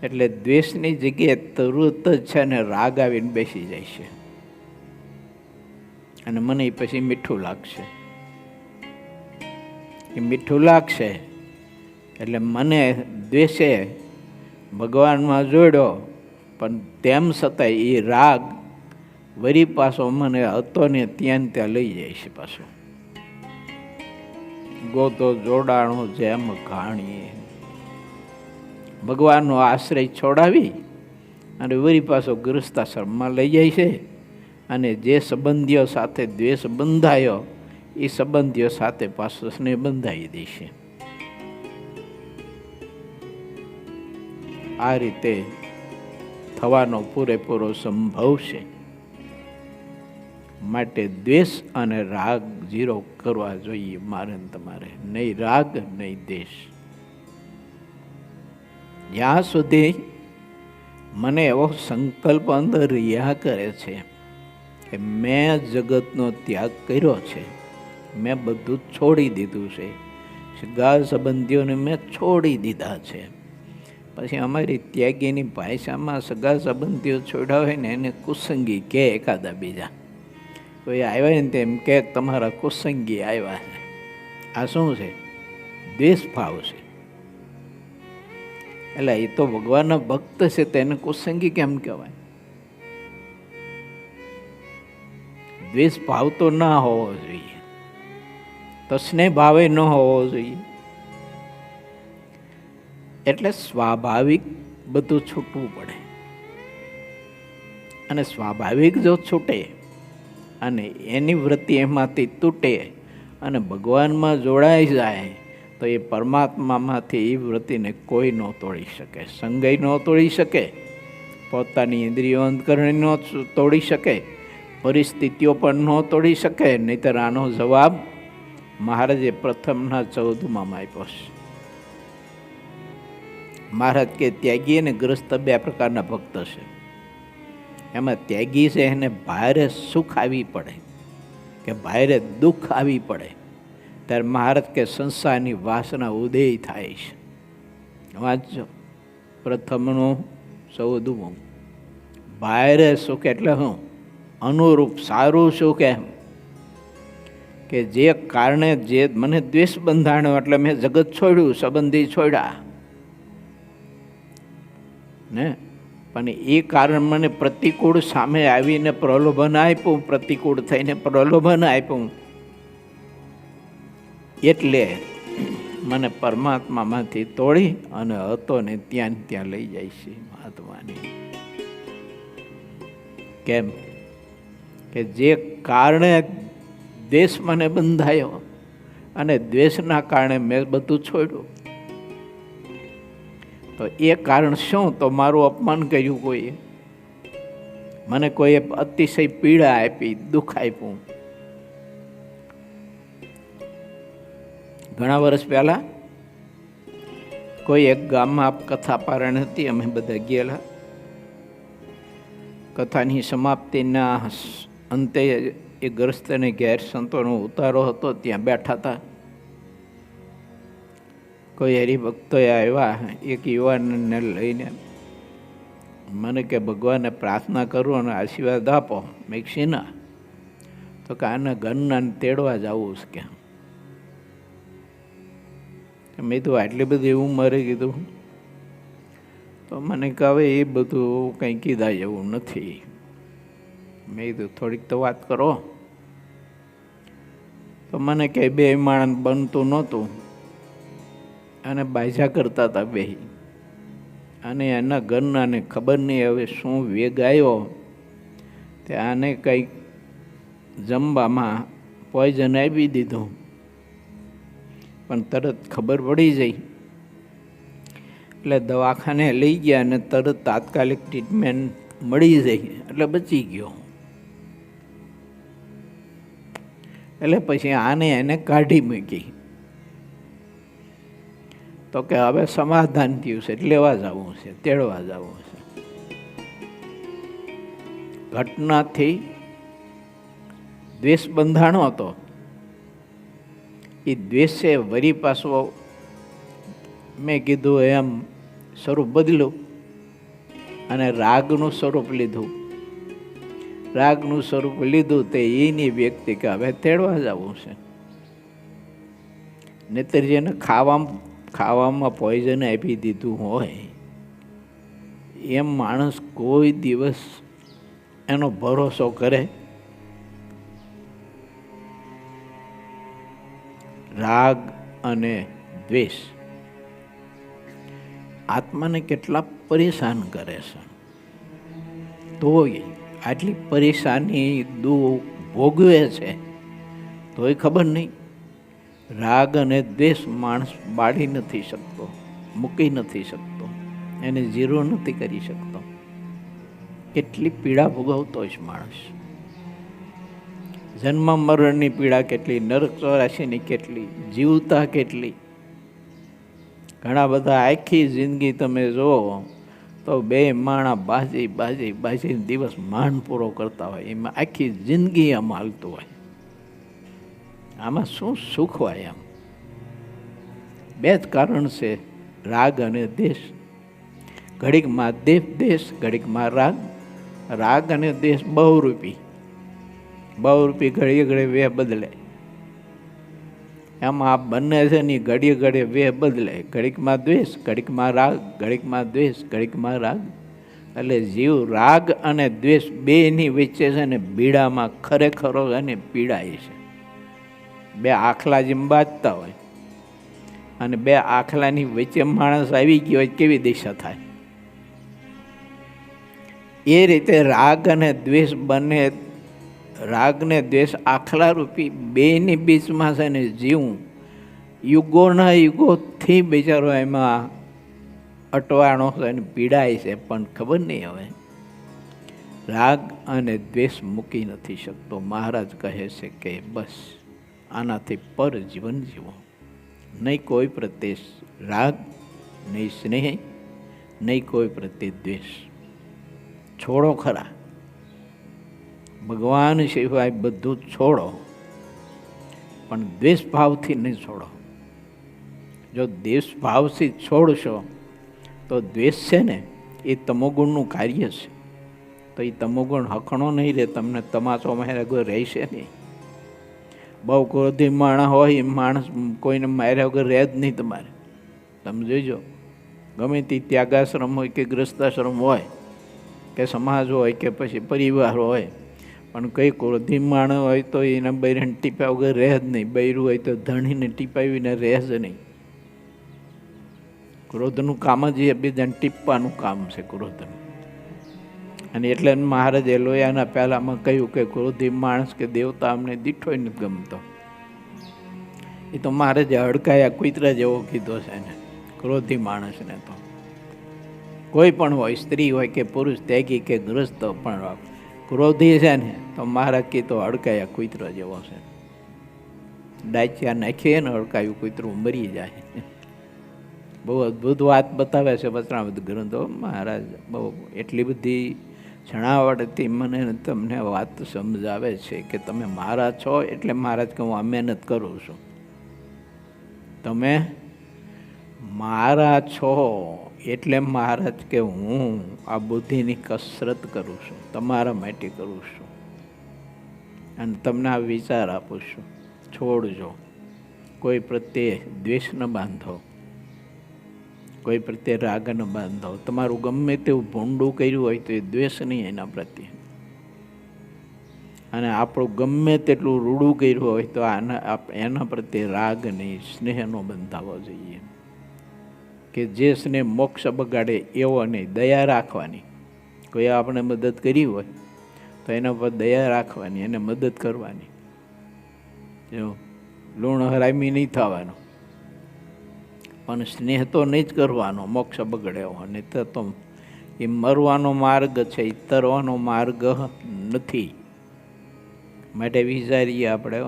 એટલે દ્વેષની જગ્યાએ તરત જ છે ને રાગ આવીને બેસી જાય છે અને મને પછી મીઠું લાગશે. એ મીઠું લાગશે એટલે મને દ્વેષે ભગવાનમાં જોડ્યો, પણ તેમ છતાંય એ રાગ વરી પાછો મને હતો ને ત્યાં લઈ જાય છે. પાછો ગોતો જોડાણો જેમ ઘાણીએ, ભગવાનનો આશ્રય છોડાવી અને વરી પાછો ગૃહસ્થાશ્રમમાં લઈ જાય છે. અને જે સંબંધીઓ સાથે દ્વેષ બંધાયો એ સંબંધીઓ સાથે પાછો સ્નેહ બંધાવી દેશે. આ રીતે થવાનો પૂરેપૂરો સંભવ છે. માટે દ્વેષ અને રાગ ઝીરો કરવા જોઈએ મારે ને તમારે. નહીં રાગ નહીં દ્વેષ. જ્યાં સુધી મને એવો સંકલ્પ અંદર રહ્યા કરે છે કે મેં જગતનો ત્યાગ કર્યો છે, મેં બધું છોડી દીધું છે, સગા સંબંધીઓને મેં છોડી દીધા છે. પછી અમારી ત્યાગીની ભાષામાં સગા સંબંધીઓ છોડ્યા હોય ને એને કુસંગી કે એકાદા બીજા કોઈ આવ્યા ને તેમ કે તમારા કુસંગી આવ્યા છે. આ શું છે? દ્વેષ ભાવ છે. એટલે એ તો ભગવાનના ભક્ત છે, તેને કુસંગી કેમ કહેવાય? દ્વેષ ભાવ તો ના હોવો જોઈએ, તો સ્નેહ ભાવે ન હોવો જોઈએ. એટલે સ્વાભાવિક બધું છૂટવું પડે. અને સ્વાભાવિક જો છૂટે અને એની વૃત્તિ એમાંથી તૂટે અને ભગવાનમાં જોડાઈ જાય તો એ પરમાત્મામાંથી એ વૃત્તિને કોઈ ન તોડી શકે. સંગય ન તોડી શકે, પોતાની ઇન્દ્રિયો અંતકરણ ન તોડી શકે, પરિસ્થિતિઓ પણ ન તોડી શકે. નહીંતર આનો જવાબ મહારાજે પ્રથમના 14માં આપ્યો છે. મહારાજ કે ત્યાગી અને ગ્રસ્ત બે પ્રકારના ભક્ત છે. એમાં ત્યાગી છે એને ભારે સુખ આવી પડે કે ભારે દુઃખ આવી પડે ત્યારે મહારાજ કે સંસારની વાસના ઉદય થાય છે. વાંચજો પ્રથમનું 14. ભારે સુખ એટલે શું? અનુરૂપ સારું સુખ. એમ કે જે કારણે જે મને દ્વેષ બંધાણ્યો એટલે મેં જગત છોડ્યું, સંબંધી છોડ્યા ને, પણ એ કારણ મને પ્રતિકૂળ સામે આવીને પ્રલોભન આપ્યું, પ્રતિકૂળ થઈને પ્રલોભન આપ્યું, એટલે મને પરમાત્મામાંથી તોડી અને હતો ને ત્યાં લઈ જાય છે મહાત્માની. કેમ કે જે કારણે દ્વેષ મને બંધાયો અને દ્વેષના કારણે મેં બધું છોડ્યું, તો એ કારણ શું? તો મારું અપમાન કર્યું કોઈએ, મને કોઈએ અતિશય પીડા આપી, દુઃખ આપ્યું. ઘણા વર્ષ પહેલા કોઈ એક ગામમાં કથા પારણ હતી, અમે બધા ગયેલા. કથાની સમાપ્તિના અંતે એ ગ્રસ્તને ઘેર સંતોનો ઉતારો હતો, ત્યાં બેઠા હતા. કોઈ હરિભક્તોએ આવ્યા, એક યુવાનને લઈને મને કે ભગવાનને પ્રાર્થના કરું અને આશીર્વાદ આપો. મેં શીના? તો કે આના ઘરના તેડવા જવું છે. કે મેં તો આટલી બધી ઉંમરે કીધું. તો મને કહે હવે એ બધું કંઈ કીધા જેવું નથી. મેં કીધું થોડીક તો વાત કરો. તો મને કે બે માણસ બનતું નહોતું અને બાજા કરતા હતા બે, અને એના ઘરનાને ખબર નહીં હવે શું વેગ આવ્યો તે આને કંઈક જમવામાં પોઈઝન આપી દીધું, પણ તરત ખબર પડી જઈ એટલે દવાખાને લઈ ગયા અને તરત તાત્કાલિક ટ્રીટમેન્ટ મળી જઈ એટલે બચી ગયો. એટલે પછી આને એને કાઢી મૂકી. તો કે હવે સમાધાન થયું છે, લેવા જવું છે, તેડવા જવું છે. ઘટનાથી દ્વેષ બંધાણો હતો. એ દ્વેષે વરી પાછો મેં કીધું એમ સ્વરૂપ બદલ્યું અને રાગનું સ્વરૂપ લીધું. રાગનું સ્વરૂપ લીધું તે એની વ્યક્તિ કે હવે તેડવા જવું છે. નહીતર જેને ખાવામાં પોઈઝન આપી દીધું હોય એમ માણસ કોઈ દિવસ એનો ભરોસો કરે? રાગ અને દ્વેષ આત્માને કેટલા પરેશાન કરે છે, તોય આટલી પરેશાની દુઃખ ભોગવે છે તોય ખબર નહીં. રાગ અને દ્વેષ માણસ બાળી નથી શકતો, મૂકી નથી શકતો, એને ઝીરો નથી કરી શકતો. કેટલી પીડા ભોગવતો છે માણસ. જન્મ મરણની પીડા કેટલી, નરક 84ની કેટલી, જીવતા કેટલી. ઘણા બધા આખી જિંદગી તમે જુઓ તો બે માણા બાજી દિવસ માંડ પૂરો કરતા હોય, એમાં આખી જિંદગી આમ હાલતું હોય. આમાં શું સુખ હોય? એમ બે જ કારણ છે, રાગ અને દ્વેષ. ઘડીકમાં દ્વેષ, ઘડીકમાં રાગ. રાગ અને દ્વેષ બહુરૂપી ઘડીએ ઘડીએ વેહ બદલે. એમાં આ બંને છે ને ઘડીએ ઘડીએ વેહ બદલે. ઘડીકમાં દ્વેષ, ઘડીકમાં રાગ, ઘડીકમાં દ્વેષ, ઘડીકમાં રાગ. એટલે જીવ રાગ અને દ્વેષ બેની વચ્ચે છે ને પીડામાં ખરેખરો એને પીડાય છે. બે આખલા જેમ બાજતા હોય અને બે આખલાની વચ્ચે માણસ આવી ગયો હોય, કેવી દિશા થાય? એ રીતે રાગ અને દ્વેષ બંને, રાગ ને દ્વેષ આખલા રૂપી બેની બીચમાં છે ને જીવ યુગોના યુગોથી બિચારો એમાં અટવાણો છે અને પીડાય છે, પણ ખબર નહીં હવે રાગ અને દ્વેષ મૂકી નથી શકતો. મહારાજ કહે છે કે બસ આનાથી પર જીવન જીવો. નહીં કોઈ પ્રત્યે રાગ, નહીં સ્નેહ, નહીં કોઈ પ્રત્યે દ્વેષ. છોડો ખરા, ભગવાન સિવાય બધું છોડો, પણ દ્વેષ ભાવથી નહીં છોડો. જો દ્વેષ ભાવથી છોડશો તો દ્વેષ છે ને એ તમોગુણનું કાર્ય છે, તો એ તમોગુણ હખણો નહીં રહે, તમને તમાચો માર્યા વગર રહેશે નહીં. બહુ ક્રોધી માણસ હોય એ માણસ કોઈને માર્યા વગર રહે જ નહીં તમારે. તમે જોઈજો, ગમે તે ત્યાગાશ્રમ હોય કે ગ્રસ્તાશ્રમ હોય કે સમાજ હોય કે પછી પરિવાર હોય, પણ કઈ ક્રોધી માણસ હોય તો એના બૈરાને ટીપ્યા વગર રહે જ નહીં. બૈરું હોય તો ધણીને ટીપાવીને રહે જ નહીં. ક્રોધનું કામ જ એ બીજાને ટીપવાનું કામ છે ક્રોધનું. અને એટલે મહારાજે લોયાના પહેલામાં કહ્યું કે ક્રોધી માણસ કે દેવતા અમને દીઠોય નથી ગમતો. એ તો મહારાજે હડકાયા કુતરા જેવો કીધો છે ને, ક્રોધી માણસને. તો કોઈ પણ હોય, સ્ત્રી હોય કે પુરુષ, ત્યાગી કે ગ્રસ્ત, પણ ક્રોધી છે ને તો મહારાજ કીધો હડકાયા કુતરો જેવો છે. ડાચ્યા નાખીએ ને હડકાયું કૂતરું મરી જાય. બહુ અદ્ભુત વાત બતાવે છે વચનામૃત ગ્રંથો. મહારાજ બહુ એટલી બધી જણાવટથી મને તમને વાત સમજાવે છે કે તમે મારા છો એટલે મહારાજ કે હું આ મહેનત કરું છું. તમે મારા છો એટલે મહારાજ કે હું આ બુદ્ધિની કસરત કરું છું, તમારા માટે કરું છું, અને તમને આ વિચાર આપું છું. છોડજો, કોઈ પ્રત્યે દ્વેષ ન બાંધો, કોઈ પ્રત્યે રાગ ન બાંધો. તમારું ગમે તેવું ભૂંડું કર્યું હોય તો એ દ્વેષ નહીં એના પ્રત્યે, અને આપણું ગમે તેટલું રૂડું કર્યું હોય તો એના પ્રત્યે રાગ નહીં, સ્નેહ નો બંધાવવો જોઈએ. કે જે સ્નેહ મોક્ષ બગાડે એવો નહીં. દયા રાખવાની, કોઈ આપણે મદદ કરી હોય તો એના પર દયા રાખવાની, એને મદદ કરવાની. જો લૂણ હરામી નહીં થવાનું, પણ સ્નેહ તો નહીં જ કરવાનો મોક્ષ બગડ્યો. અને તો એ મરવાનો માર્ગ છે, એ તરવાનો માર્ગ નથી. માટે વિચારીએ આપણે.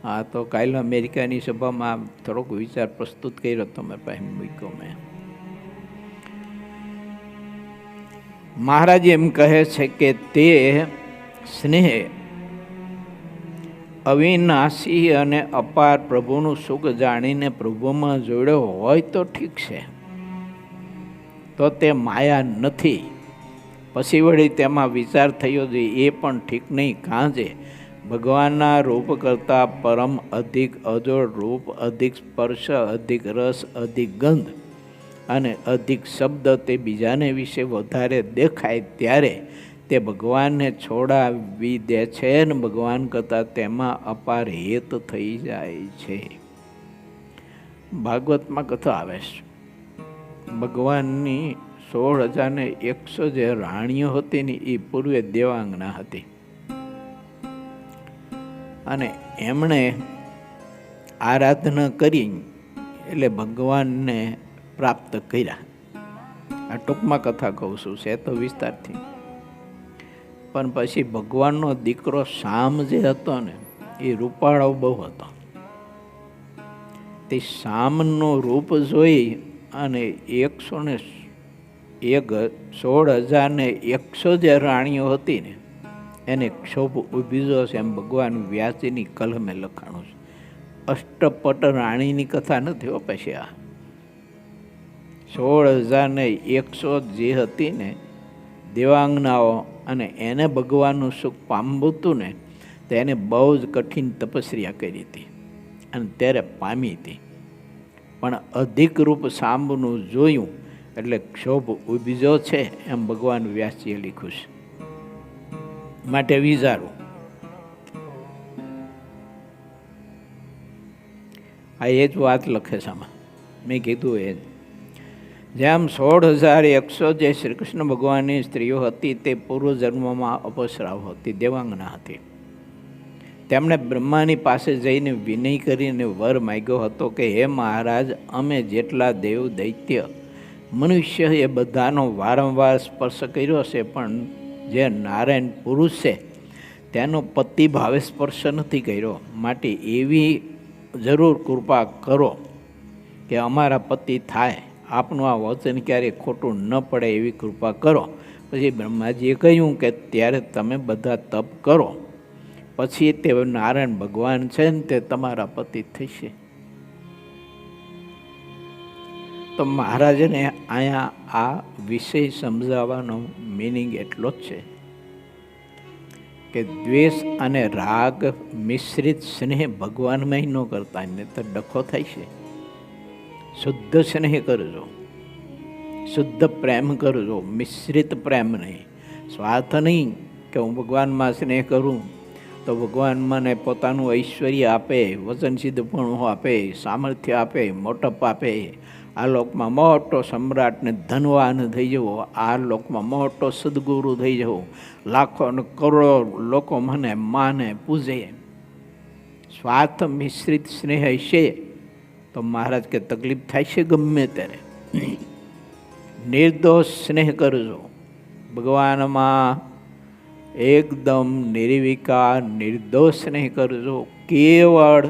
હા, તો કાલે અમેરિકાની સભામાં થોડોક વિચાર પ્રસ્તુત કર્યો તો મેં પાસે મૂક્યો મેં. મહારાજ એમ કહે છે કે તે સ્નેહ અવિનાશી અને અપાર પ્રભુનું સુખ જાણીને પ્રભુમાં જોડ્યો હોય તો ઠીક છે, તો તે માયા નથી. પછી વળી તેમાં વિચાર થયો છે એ પણ ઠીક નહીં. કાંજે ભગવાનના રૂપ કરતાં પરમ અધિક અજોડ રૂપ, અધિક સ્પર્શ, અધિક રસ, અધિક ગંધ, અને અધિક શબ્દ તે બીજાને વિશે વધારે દેખાય ત્યારે તે ભગવાનને છોડાવી દે છે ને ભગવાન કરતાં તેમાં અપાર હેત થઈ જાય છે. ભાગવતમાં કથા આવે છે, ભગવાનની 16,100 જે રાણીઓ હતી ને એ પૂર્વે દેવાંગના હતી અને એમણે આરાધના કરી એટલે ભગવાનને પ્રાપ્ત કર્યા. આ ટૂંકમાં કથા કહું છું, છે તો વિસ્તારથી. પણ પછી ભગવાનનો દીકરો શામ જે હતો ને એ રૂપાળો બહુ હતો. તે શામનું રૂપ જોઈ અને 16,100 જે રાણીઓ હતી ને એને ક્ષોભ ઉભીજો છે, એમ ભગવાન વ્યાસજીની કલમે લખાણું છે. અષ્ટપટ રાણીની કથા નથી હો. પછી આ 16,100 જે હતી ને દેવાંગનાઓ, અને એને ભગવાનનું સુખ પામવું હતું ને તો એને બહુ જ કઠિન તપસ્યા કરી હતી અને ત્યારે પામી હતી. પણ અધિક રૂપ સાંભનું જોયું એટલે ક્ષોભ ઉભીજો છે, એમ ભગવાન વ્યાસજીએ લખ્યું છે. માટે વિચારું, આ એ જ વાત લખે છે આમાં. મેં કીધું એ જ, જેમ 16,100 જે શ્રી કૃષ્ણ ભગવાનની સ્ત્રીઓ હતી તે પૂર્વજન્મમાં અપસરાઓ હતી, દેવાંગના હતી. તેમણે બ્રહ્માની પાસે જઈને વિનય કરીને વર માગ્યો હતો કે હે મહારાજ, અમે જેટલા દેવ દૈત્ય મનુષ્ય એ બધાનો વારંવાર સ્પર્શ કર્યો છે, પણ જે નારાયણ પુરુષ છે તેનો પતિ ભાવે સ્પર્શ નથી કર્યો. માટે એવી જરૂર કૃપા કરો કે અમારા પતિ થાય, આપનું આ વચન ક્યારેય ખોટું ન પડે એવી કૃપા કરો. પછી બ્રહ્માજીએ કહ્યું કે ત્યારે તમે બધા તપ કરો, પછી તે નારાયણ ભગવાન છે ને તે તમારા પતિ થશે. તો મહારાજને અહીંયા આ વિષય સમજાવવાનો મિનિંગ એટલો જ છે કે દ્વેષ અને રાગ મિશ્રિત સ્નેહ ભગવાનમાં ન કરતા, ને તો ડખો થાય છે. શુદ્ધ સ્નેહ કરજો, શુદ્ધ પ્રેમ કરજો, મિશ્રિત પ્રેમ નહીં. સ્વાર્થ નહીં કે હું ભગવાનમાં સ્નેહ કરું તો ભગવાન મને પોતાનું ઐશ્વર્ય આપે, વચન સિદ્ધપણું આપે, સામર્થ્ય આપે, મોટપ આપે, આ લોકમાં મોટો સમ્રાટને ધનવાન થઈ જવો, આ લોકમાં મોટો સદગુરુ થઈ જવો, લાખો અને કરોડો લોકો મને માને પૂજે. સ્વાર્થ મિશ્રિત સ્નેહ હશે તો મહારાજ કે તકલીફ થાય છે ગમે ત્યારે. નિર્દોષ સ્નેહ કરજો, ભગવાનમાં એકદમ નિર્વિકાર નિર્દોષ સ્નેહ કરજો. કેવળ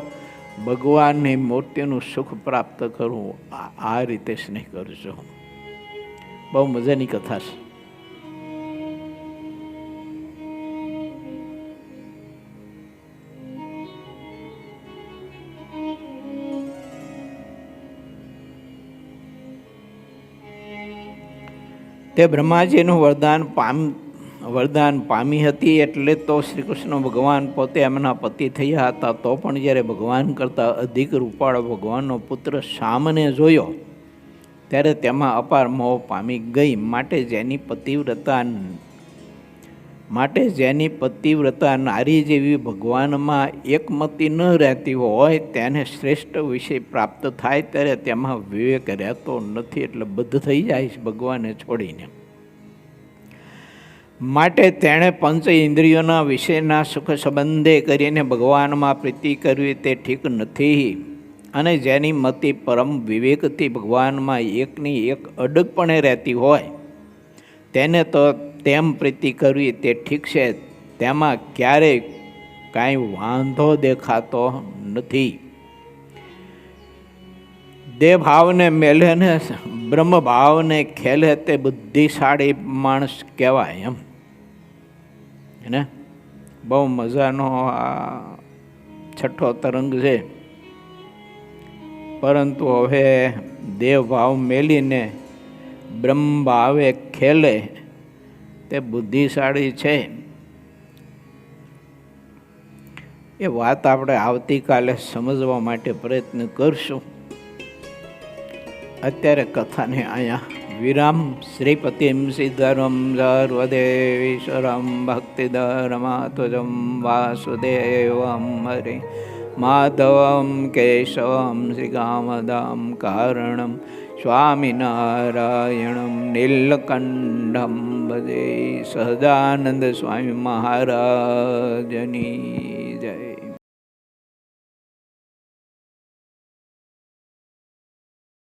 ભગવાનની મૂર્તિનું સુખ પ્રાપ્ત કરવું, આ રીતે સ્નેહ કરજો. બહુ મજાની કથા છે. તે બ્રહ્માજીનું વરદાન પામી હતી એટલે તો શ્રી કૃષ્ણ ભગવાન પોતે એમના પતિ થયા હતા. તો પણ જ્યારે ભગવાન કરતાં અધિક રૂપાળો ભગવાનનો પુત્ર શામને જોયો ત્યારે તેમાં અપાર મોહ પામી ગઈ. માટે જેની પતિવ્રતા નારી જેવી ભગવાનમાં એકમતી ન રહેતી હોય તેને શ્રેષ્ઠ વિષય પ્રાપ્ત થાય ત્યારે તેમાં વિવેક રહેતો નથી, એટલે બદ્ધ થઈ જાય છે ભગવાનને છોડીને. માટે તેણે પંચ ઇન્દ્રિયોના વિષયના સુખ સંબંધે કરીને ભગવાનમાં પ્રીતિ કરવી તે ઠીક નથી. અને જેની મતિ પરમ વિવેકથી ભગવાનમાં એકની એક અડગપણે રહેતી હોય તેને તો તેમ પ્રીતિ કરવી તે ઠીક છે, તેમાં ક્યારેય કાંઈ વાંધો દેખાતો નથી. દેહ ભાવને મેલે ને બ્રહ્મ ભાવને ખેલે તે બુદ્ધિશાળી માણસ કહેવાય એમ. ને બહુ મજાનો આ છઠ્ઠો તરંગ છે. પરંતુ હવે દેવ ભાવ મેલીને બ્રહ્મ ભાવે ખેલે તે બુદ્ધિશાળી છે. એ વાત આપણે આવતીકાલે સમજવા માટે પ્રયત્ન કરશું. અત્યારે કથાને અહીંયા વિરામ. શ્રીપતિમ સિદ્ધરમ સર્વદેવીશ્વરમ ભક્તિધરમાત્વજમ વાસુદેવમ હરે માધવમ કેશવમ શ્રીકામદામ કારણમ સ્વામિનારાયણમ નીલકંઠમ ભજે. સહજાનંદ સ્વામી મહારાજની જય.